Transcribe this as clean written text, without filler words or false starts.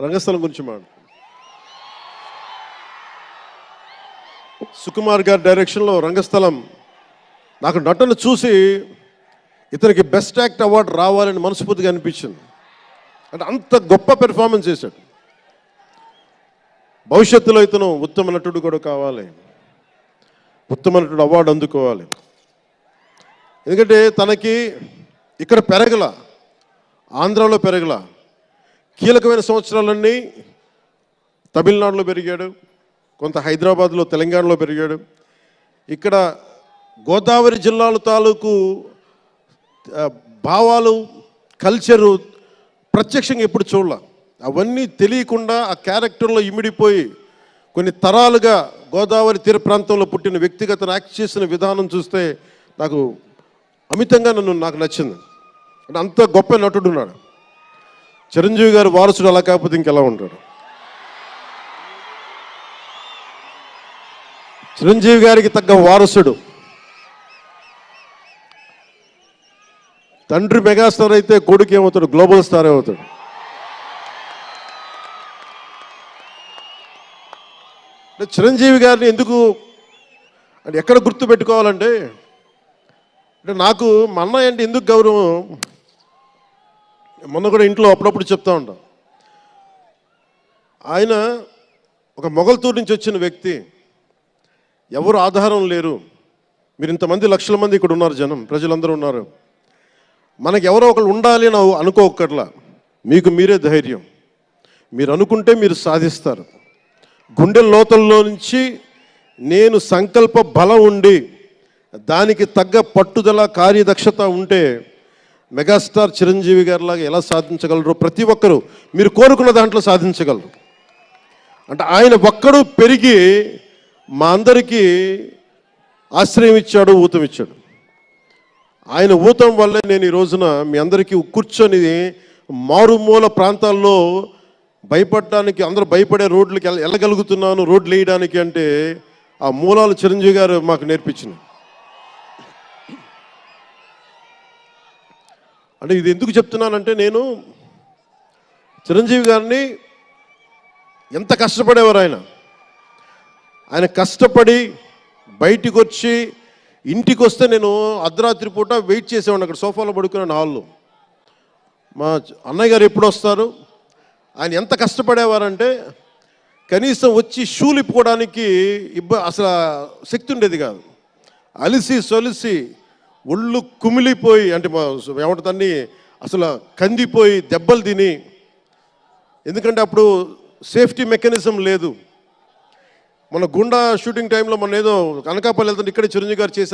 రంగస్థలం గురించి సుకుమార్ గారి డైరెక్షన్లో రంగస్థలం నాకు నటన చూసి ఇతనికి బెస్ట్ యాక్ట్ అవార్డు రావాలని మనస్ఫూర్తిగా అనిపించింది. అంటే అంత గొప్ప పెర్ఫార్మెన్స్ చేశాడు. భవిష్యత్తులో ఇతను ఉత్తమ నటుడు కూడా కావాలి, ఉత్తమ నటుడు అవార్డు అందుకోవాలి. ఎందుకంటే తనకి ఇక్కడ పెరగల, ఆంధ్రాలో పెరగల, కీలకమైన సంవత్సరాలన్నీ తమిళనాడులో పెరిగాడు, కొంత హైదరాబాద్లో తెలంగాణలో పెరిగాడు. ఇక్కడ గోదావరి జిల్లాల తాలూకు భావాలు కల్చరు ప్రత్యక్షంగా ఎప్పుడు చూడాల. అవన్నీ తెలియకుండా ఆ క్యారెక్టర్లో ఇమిడిపోయి కొన్ని తరాలుగా గోదావరి తీర ప్రాంతంలో పుట్టిన వ్యక్తిగత యాక్ట్ చేసిన విధానం చూస్తే నాకు అమితంగా నాకు నచ్చింది. అంటే అంత గొప్ప నటుడు ఉన్నాడు. చిరంజీవి గారి వారసుడు అలా కాకపోతే ఇంకెలా ఉంటాడు? చిరంజీవి గారికి తగ్గ వారసుడు. తండ్రి మెగాస్టార్ అయితే కొడుకు ఏమవుతాడు? గ్లోబల్ స్టార్ అవుతాడు. అంటే చిరంజీవి గారిని ఎందుకు అంటే ఎక్కడ గుర్తు పెట్టుకోవాలంటే, అంటే నాకు మా అన్నయ్య అంటే ఎందుకు గౌరవం, మొన్న కూడా ఇంట్లో అప్పుడప్పుడు చెప్తా ఉంటాం. ఆయన ఒక మొగల్తూరు నుంచి వచ్చిన వ్యక్తి, ఎవరు ఆధారం లేరు. మీరు ఇంతమంది లక్షల మంది ఇక్కడ ఉన్నారు, జనం ప్రజలందరూ ఉన్నారు. మనకు ఎవరో ఒకరు ఉండాలి అని అనుకోకర్లా, మీకు మీరే ధైర్యం. మీరు అనుకుంటే మీరు సాధిస్తారు. గుండె లోతల్లో నుంచి నేను సంకల్ప బలం ఉండి దానికి తగ్గ పట్టుదల కార్యదక్షత ఉంటే మెగాస్టార్ చిరంజీవి గారిలాగా ఎలా సాధించగలరో ప్రతి ఒక్కరూ మీరు కోరుకున్న దాంట్లో సాధించగలరు. అంటే ఆయన ఒక్కడు పెరిగి మా అందరికీ ఆశ్రయం ఇచ్చాడు, ఊతం ఇచ్చాడు. ఆయన ఊతం వల్లే నేను ఈ రోజున మీ అందరికీ కూర్చొని మారుమూల ప్రాంతాల్లో భయపడడానికి, అందరూ భయపడే రోడ్లకి వెళ్ళగలుగుతున్నాను, రోడ్లు వేయడానికి. అంటే ఆ మూలాలు చిరంజీవి గారు మాకు నేర్పించింది. అంటే ఇది ఎందుకు చెప్తున్నానంటే, నేను చిరంజీవి గారిని ఎంత కష్టపడేవారు ఆయన కష్టపడి బయటికి వచ్చి ఇంటికి వస్తే నేను అర్ధరాత్రి పూట వెయిట్ చేసేవాడిని అక్కడ సోఫాలో పడుకున్నాను హాల్లో. మా అన్నయ్య గారు ఎప్పుడు వస్తారు, ఆయన ఎంత కష్టపడేవారంటే కనీసం వచ్చి షూలు ఇప్పుకోవడానికి అసలు శక్తి ఉండేది కాదు. అలిసి సొలిసి ఒళ్ళు కుమిలిపోయి, అంటే ఏమంటుందని అసలు కందిపోయి దెబ్బలు తిని, ఎందుకంటే అప్పుడు సేఫ్టీ మెకానిజం లేదు. మన గుండా షూటింగ్ టైంలో మొన్న ఏదో అనకాపల్లి వెళ్తుంటే ఇక్కడే చిరంజీవి గారు చేశారు.